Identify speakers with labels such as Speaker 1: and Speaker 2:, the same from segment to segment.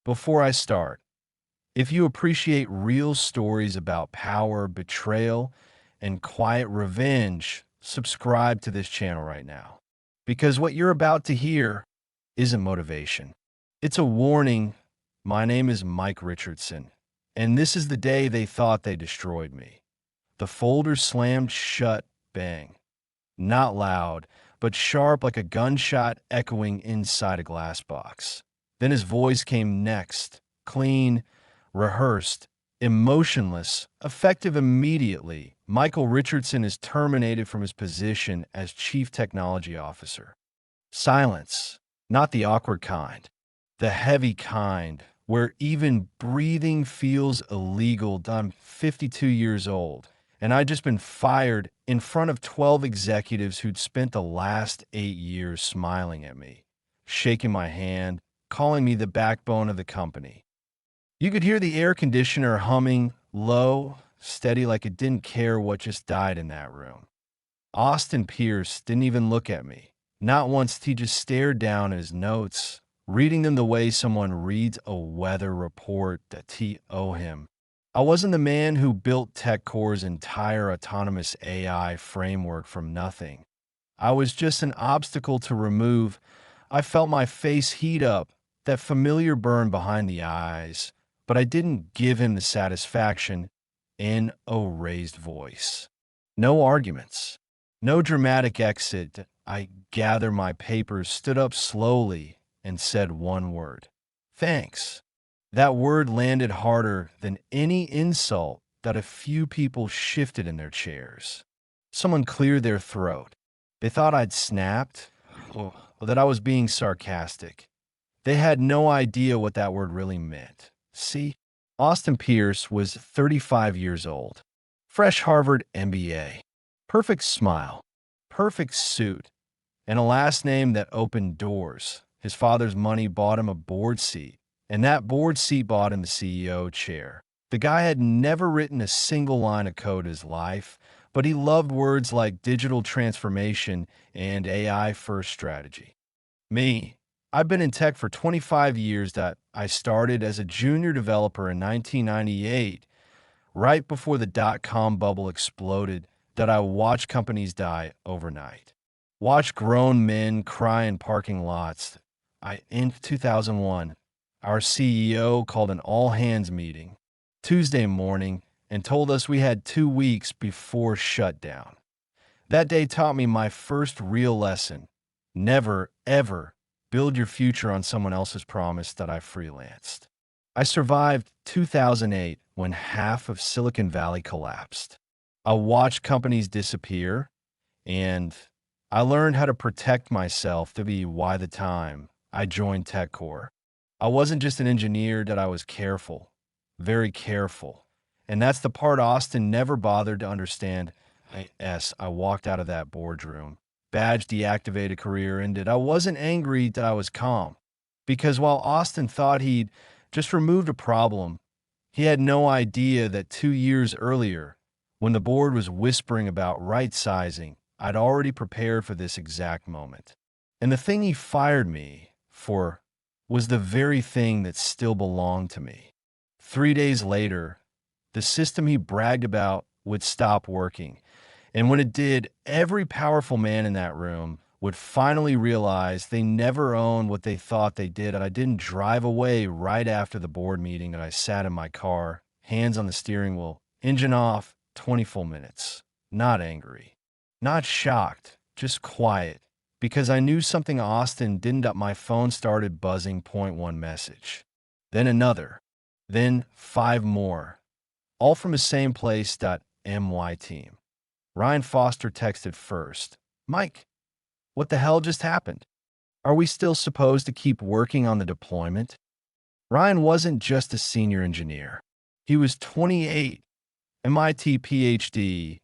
Speaker 1: Before I start, if you appreciate real stories about power, betrayal, and quiet revenge, subscribe to this channel right now. Because what you're about to hear isn't motivation. It's a warning. My name is Mike Richardson, and this is the day they thought they destroyed me. The folder slammed shut, bang. Not loud, but sharp like a gunshot echoing inside a glass box. Then his voice came next, clean, rehearsed, emotionless, effective immediately. Michael Richardson is terminated from his position as Chief Technology Officer. Silence, not the awkward kind, the heavy kind, where even breathing feels illegal. I'm 52 years old, and I'd just been fired in front of 12 executives who'd spent the last 8 years smiling at me, shaking my hand, calling me the backbone of the company. You could hear the air conditioner humming low, steady, like it didn't care what just died in that room. Austin Pierce didn't even look at me. Not once. He just stared down at his notes, reading them the way someone reads a weather report that he owe him. I wasn't the man who built TechCore's entire autonomous AI framework from nothing. I was just an obstacle to remove. I felt my face heat up, that familiar burn behind the eyes, but I didn't give him the satisfaction in a raised voice. No arguments, no dramatic exit. I gathered my papers, stood up slowly, and said one word: thanks. That word landed harder than any insult that a few people shifted in their chairs. Someone cleared their throat. They thought I'd snapped, or that I was being sarcastic. They had no idea what that word really meant. See, Austin Pierce was 35 years old, fresh Harvard MBA, perfect smile, perfect suit, and a last name that opened doors. His father's money bought him a board seat, and that board seat bought him the CEO chair. The guy had never written a single line of code in his life, but he loved words like digital transformation and AI-first strategy. Me, I've been in tech for 25 years. That I started as a junior developer in 1998, right before the dot-com bubble exploded, that I watched companies die overnight. Watched grown men cry in parking lots. In 2001, our CEO called an all-hands meeting Tuesday morning and told us we had 2 weeks before shutdown. That day taught me my first real lesson: never, ever build your future on someone else's promise. That I freelanced. I survived 2008 when half of Silicon Valley collapsed. I watched companies disappear, and I learned how to protect myself. To be why the time I joined TechCore. I wasn't just an engineer, that I was careful, very careful. And that's the part Austin never bothered to understand. I walked out of that boardroom. Badge deactivated, career ended. I wasn't angry, that I was calm. Because while Austin thought he'd just removed a problem, he had no idea that 2 years earlier, when the board was whispering about right-sizing, I'd already prepared for this exact moment. And the thing he fired me for was the very thing that still belonged to me. 3 days later, the system he bragged about would stop working. And when it did, every powerful man in that room would finally realize they never owned what they thought they did. And I didn't drive away right after the board meeting. And I sat in my car, hands on the steering wheel, engine off, 20 full minutes. Not angry, not shocked, just quiet. Because I knew something Austin didn't. My phone started buzzing, point one message. Then another. Then 5 more. All from the same place. My team. Ryan Foster texted first. Mike, what the hell just happened? Are we still supposed to keep working on the deployment? Ryan wasn't just a senior engineer. He was 28, MIT PhD,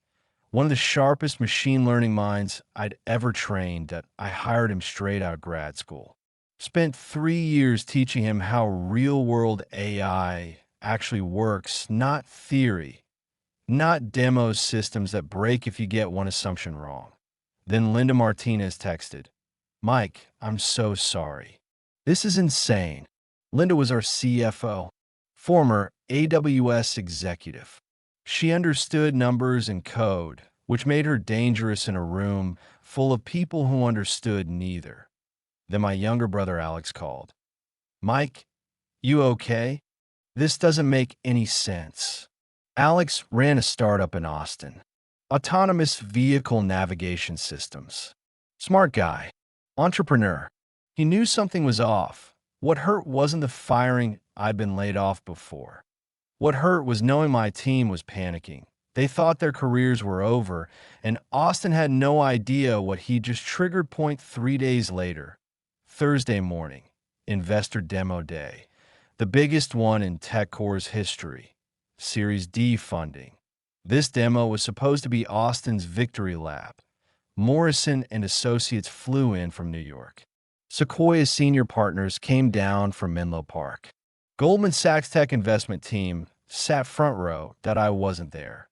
Speaker 1: one of the sharpest machine learning minds I'd ever trained. That I hired him straight out of grad school. Spent 3 years teaching him how real-world AI actually works, not theory. Not demo systems that break if you get one assumption wrong. Then Linda Martinez texted, Mike, I'm so sorry. This is insane. Linda was our CFO, former AWS executive. She understood numbers and code, which made her dangerous in a room full of people who understood neither. Then my younger brother Alex called. Mike, you okay? This doesn't make any sense. Alex ran a startup in Austin. Autonomous vehicle navigation systems. Smart guy. Entrepreneur. He knew something was off. What hurt wasn't the firing I'd been laid off before. What hurt was knowing my team was panicking. They thought their careers were over, and Austin had no idea what he just triggered. 3 days later, Thursday morning, Investor Demo Day, the biggest one in TechCore's history, Series D funding. This demo was supposed to be Austin's victory lap. Morrison and Associates flew in from New York. Sequoia's senior partners came down from Menlo Park. Goldman Sachs Tech investment team sat front row that I wasn't there.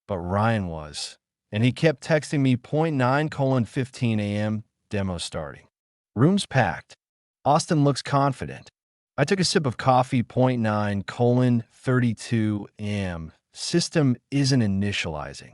Speaker 1: But Ryan was, and he kept texting me 9:15 a.m. demo starting. Room's packed. Austin looks confident. I took a sip of coffee. 9:32 a.m. System isn't initializing.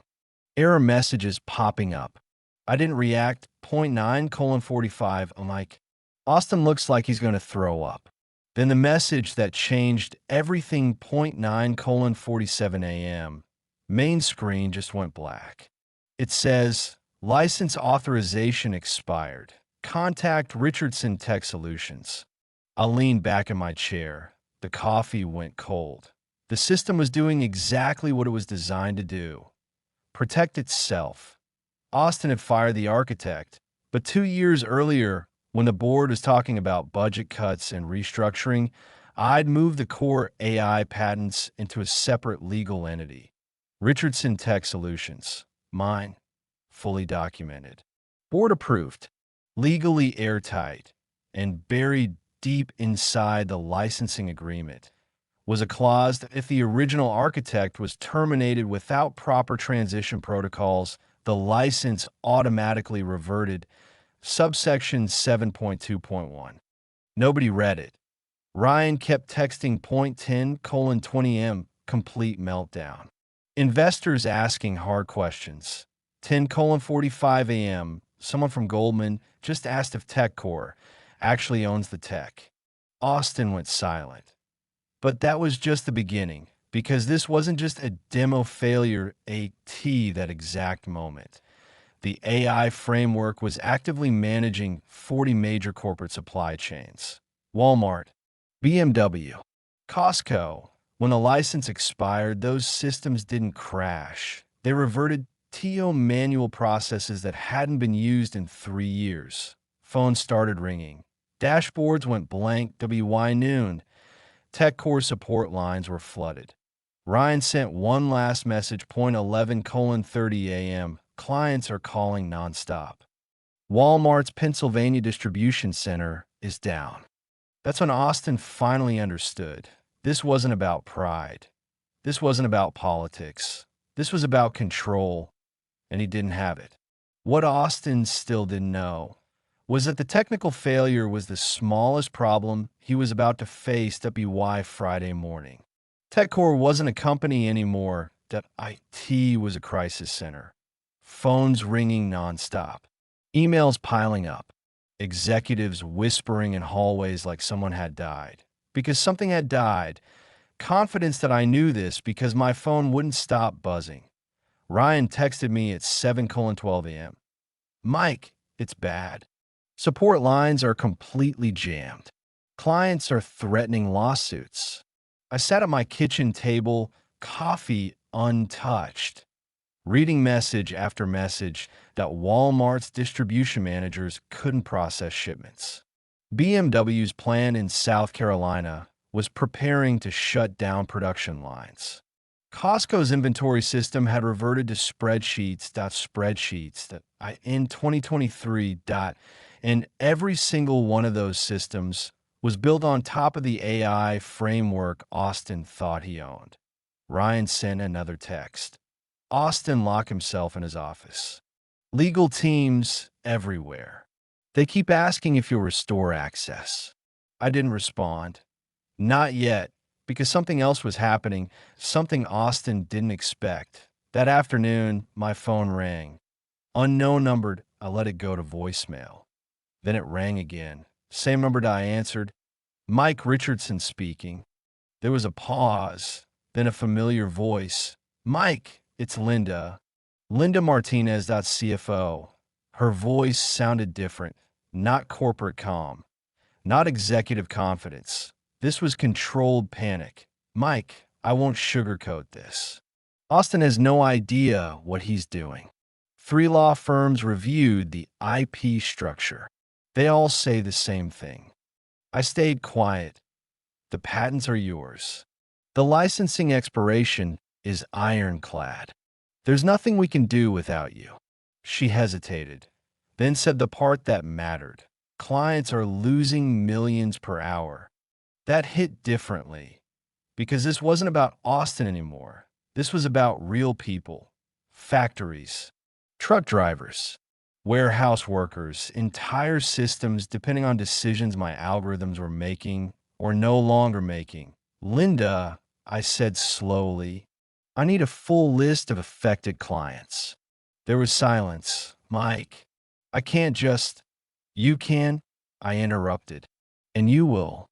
Speaker 1: Error messages popping up. I didn't react. 9:45. I'm like, Austin looks like he's going to throw up. Then the message that changed everything. 9:47 a.m. Main screen just went black. It says, license authorization expired. Contact Richardson Tech Solutions. I leaned back in my chair. The coffee went cold. The system was doing exactly what it was designed to do. Protect itself. Austin had fired the architect, but 2 years earlier, when the board was talking about budget cuts and restructuring, I'd moved the core AI patents into a separate legal entity. Richardson Tech Solutions. Mine. Fully documented. Board approved. Legally airtight. And buried deep inside the licensing agreement was a clause that if the original architect was terminated without proper transition protocols, the license automatically reverted. Subsection 7.2.1. Nobody read it. Ryan kept texting. 10:20 m. Complete meltdown. Investors asking hard questions. 10:45 a.m. Someone from Goldman just asked if TechCore actually owns the tech. Austin went silent. But that was just the beginning, because this wasn't just a demo failure that exact moment. The AI framework was actively managing 40 major corporate supply chains. Walmart, BMW, Costco. When the license expired, those systems didn't crash. They reverted to manual processes that hadn't been used in 3 years. Phones started ringing. Dashboards went blank. WY noon. TechCore support lines were flooded. Ryan sent one last message. 11:30 a.m. Clients are calling nonstop. Walmart's Pennsylvania distribution center is down. That's when Austin finally understood. This wasn't about pride. This wasn't about politics. This was about control, and he didn't have it. What Austin still didn't know was that the technical failure was the smallest problem he was about to face. WY Friday morning. TechCore wasn't a company anymore. That IT was a crisis center. Phones ringing nonstop. Emails piling up. Executives whispering in hallways like someone had died. Because something had died. Confidence that I knew this because my phone wouldn't stop buzzing. Ryan texted me at 7:12 a.m. Mike, it's bad. Support lines are completely jammed. Clients are threatening lawsuits. I sat at my kitchen table, coffee untouched, reading message after message that Walmart's distribution managers couldn't process shipments. BMW's plant in South Carolina was preparing to shut down production lines. Costco's inventory system had reverted to spreadsheets that in 2023. And every single one of those systems was built on top of the AI framework Austin thought he owned. Ryan sent another text. Austin locked himself in his office. Legal teams everywhere. They keep asking if you'll restore access. I didn't respond. Not yet, because something else was happening, something Austin didn't expect. That afternoon, my phone rang. Unknown numbered, I let it go to voicemail. Then it rang again. Same number I answered. Mike Richardson speaking. There was a pause, then a familiar voice. Mike, it's Linda. Linda Martinez, CFO. Her voice sounded different, not corporate calm, not executive confidence. This was controlled panic. Mike, I won't sugarcoat this. Austin has no idea what he's doing. 3 law firms reviewed the IP structure. They all say the same thing. I stayed quiet. The patents are yours. The licensing expiration is ironclad. There's nothing we can do without you. She hesitated, then said the part that mattered. Clients are losing millions per hour. That hit differently, because this wasn't about Austin anymore. This was about real people, factories, truck drivers, warehouse workers, entire systems depending on decisions my algorithms were making or no longer making. Linda, I said slowly, I need a full list of affected clients. There was silence. Mike, I can't just. You can, I interrupted. And you will.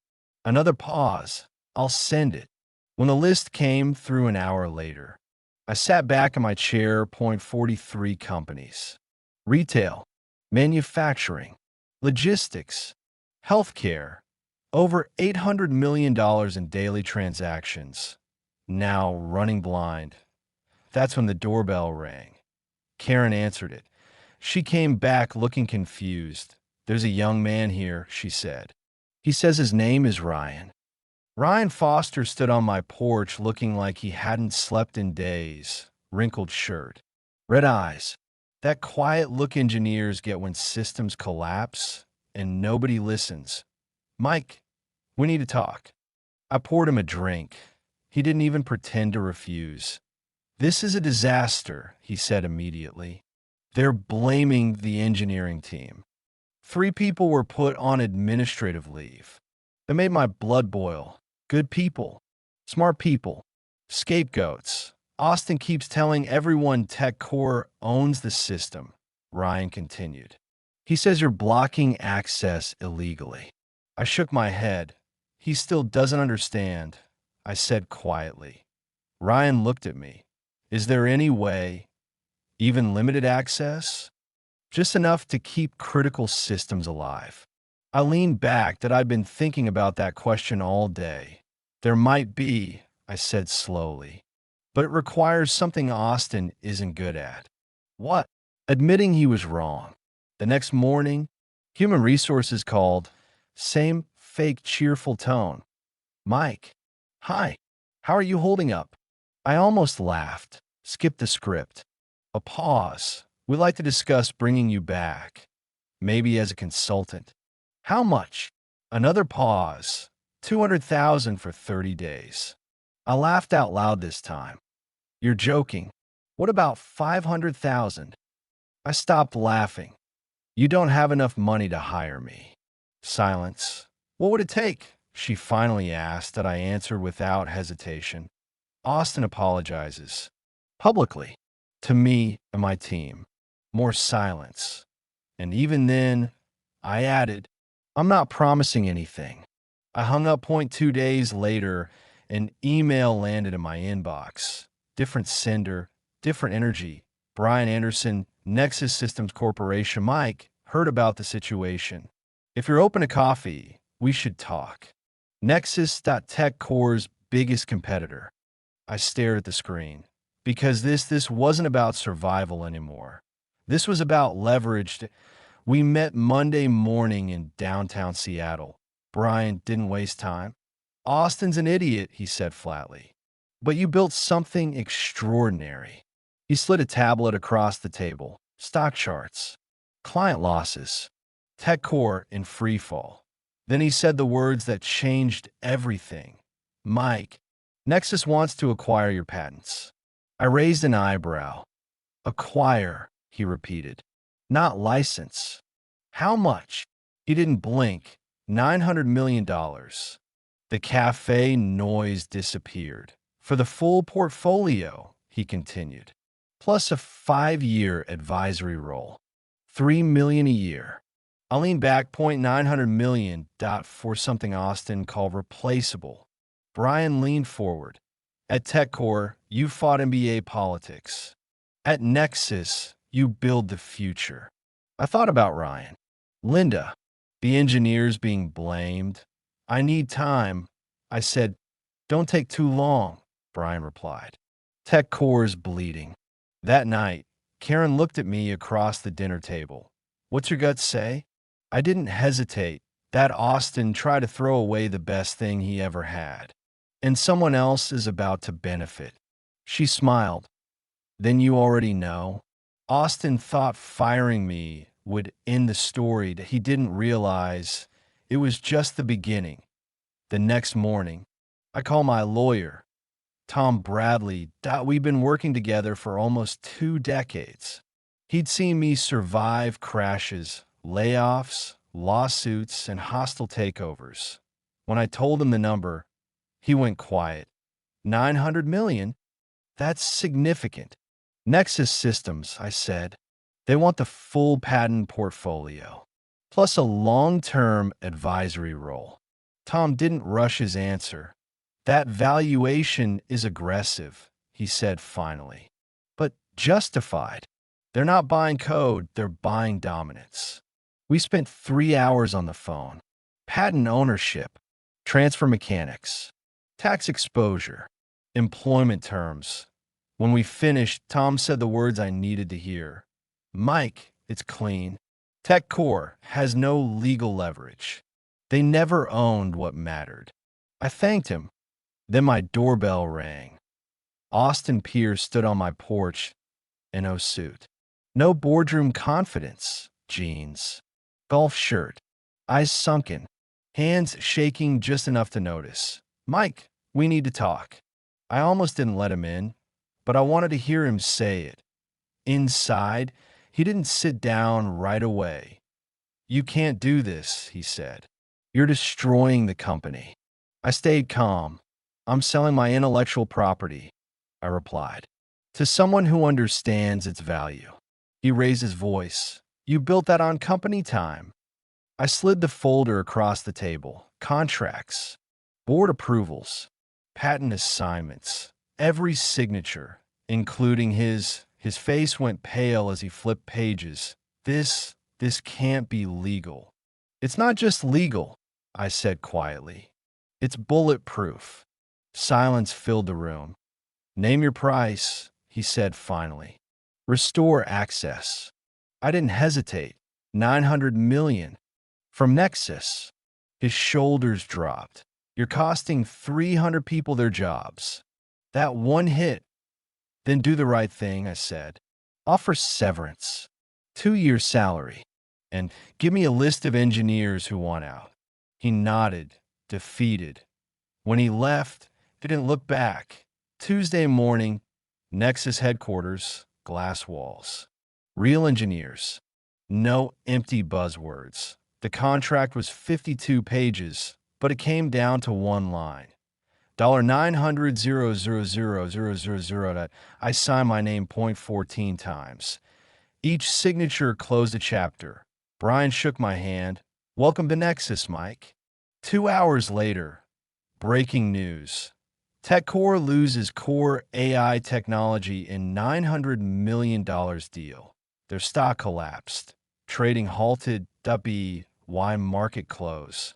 Speaker 1: Another pause. I'll send it. When the list came through an hour later, I sat back in my chair, 43 companies. Retail, manufacturing, logistics, healthcare, over $800 million in daily transactions, now running blind. That's when the doorbell rang. Karen answered it. She came back looking confused. There's a young man here, she said. He says his name is Ryan. Ryan Foster stood on my porch looking like he hadn't slept in days, wrinkled shirt, red eyes. That quiet look engineers get when systems collapse and nobody listens. Mike, we need to talk. I poured him a drink. He didn't even pretend to refuse. This is a disaster, he said immediately. They're blaming the engineering team. 3 people were put on administrative leave. That made my blood boil. Good people, smart people, scapegoats. Austin keeps telling everyone TechCore owns the system, Ryan continued. He says you're blocking access illegally. I shook my head. He still doesn't understand, I said quietly. Ryan looked at me. Is there any way, even limited access? Just enough to keep critical systems alive. I leaned back that I'd been thinking about that question all day. There might be, I said slowly, but it requires something Austin isn't good at. What? Admitting he was wrong. The next morning, Human Resources called. Same fake cheerful tone. Mike, hi, how are you holding up? I almost laughed, skipped the script. A pause. We'd like to discuss bringing you back, maybe as a consultant. How much? Another pause. 200,000 for 30 days. I laughed out loud this time. You're joking. What about 500,000? I stopped laughing. You don't have enough money to hire me. Silence. What would it take? She finally asked that I answered without hesitation. Austin apologizes. Publicly. To me and my team. More silence. And even then, I added, I'm not promising anything. I hung up. 2 days later, an email landed in my inbox. Different sender, different energy. Brian Anderson, Nexus Systems Corporation. Mike, heard about the situation. If you're open to coffee, we should talk. Nexus.TechCore's biggest competitor. I stared at the screen. Because this wasn't about survival anymore. This was about leverage. We met Monday morning in downtown Seattle. Brian didn't waste time. Austin's an idiot, he said flatly. But you built something extraordinary. He slid a tablet across the table. Stock charts. Client losses. TechCore in freefall. Then he said the words that changed everything. Mike, Nexus wants to acquire your patents. I raised an eyebrow. Acquire, he repeated. Not license. How much? He didn't blink. $900 million. The cafe noise disappeared. For the full portfolio, he continued, plus a 5-year advisory role, $3 million a year. I leaned back $900 million for something Austin called replaceable. Brian leaned forward. At TechCore, you fought NBA politics. At Nexus, you build the future. I thought about Ryan. Linda, the engineers being blamed. I need time. I said, don't take too long, Brian replied. TechCore's bleeding. That night, Karen looked at me across the dinner table. What's your gut say? I didn't hesitate. That Austin tried to throw away the best thing he ever had. And someone else is about to benefit. She smiled. Then you already know. Austin thought firing me would end the story that he didn't realize it was just the beginning. The next morning, I call my lawyer, Tom Bradley. We've been working together for almost 2 decades. He'd seen me survive crashes, layoffs, lawsuits, and hostile takeovers. When I told him the number, he went quiet. $900 million? That's significant. Nexus Systems, I said. They want the full patent portfolio, plus a long-term advisory role. Tom didn't rush his answer. That valuation is aggressive, he said finally, but justified. They're not buying code, they're buying dominance. We spent 3 hours on the phone. Patent ownership, transfer mechanics, tax exposure, employment terms. When we finished, Tom said the words I needed to hear. Mike, it's clean. TechCore has no legal leverage. They never owned what mattered. I thanked him. Then my doorbell rang. Austin Pierce stood on my porch in a suit. No boardroom confidence, jeans, golf shirt, eyes sunken, hands shaking just enough to notice. Mike, we need to talk. I almost didn't let him in, but I wanted to hear him say it. Inside, he didn't sit down right away. You can't do this, he said. You're destroying the company. I stayed calm. I'm selling my intellectual property, I replied, to someone who understands its value. He raised his voice. You built that on company time. I slid the folder across the table. Contracts, board approvals, patent assignments, every signature, including his face went pale as he flipped pages. This can't be legal. It's not just legal, I said quietly. It's bulletproof. Silence filled the room. Name your price, he said finally. Restore access. I didn't hesitate. $900 million. From Nexus. His shoulders dropped. You're costing 300 people their jobs. That one hit. Then do the right thing, I said. Offer severance. 2-year salary. And give me a list of engineers who want out. He nodded, defeated. When he left, didn't look back. Tuesday morning, Nexus headquarters, glass walls. Real engineers. No empty buzzwords. The contract was 52 pages, but it came down to one line. $900,000,000. I signed my name 0.14 times. Each signature closed a chapter. Brian shook my hand. Welcome to Nexus, Mike. 2 hours later, breaking news. TechCore loses core AI technology in $900 million deal. Their stock collapsed. Trading halted. Why market close?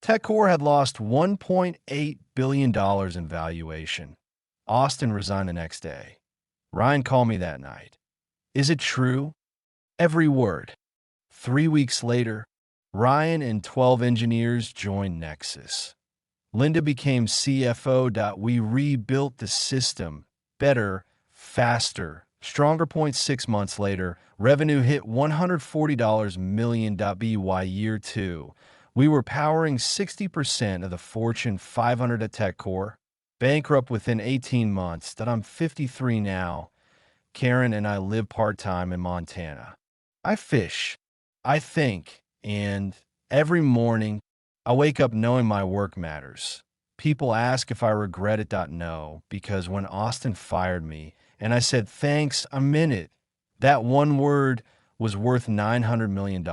Speaker 1: TechCore had lost $1.8 billion in valuation. Austin resigned the next day. Ryan called me that night. Is it true? Every word. 3 weeks later, Ryan and 12 engineers joined Nexus. Linda became CFO. We rebuilt the system. Better, faster, stronger. 6 months later, revenue hit $140 million. By year 2, we were powering 60% of the Fortune 500 at TechCore. Bankrupt within 18 months. I'm 53 now. Karen and I live part-time in Montana. I fish. I think. And every morning, I wake up knowing my work matters. People ask if I regret it. No, because when Austin fired me and I said, thanks, I'm in it, that one word was worth $900 million.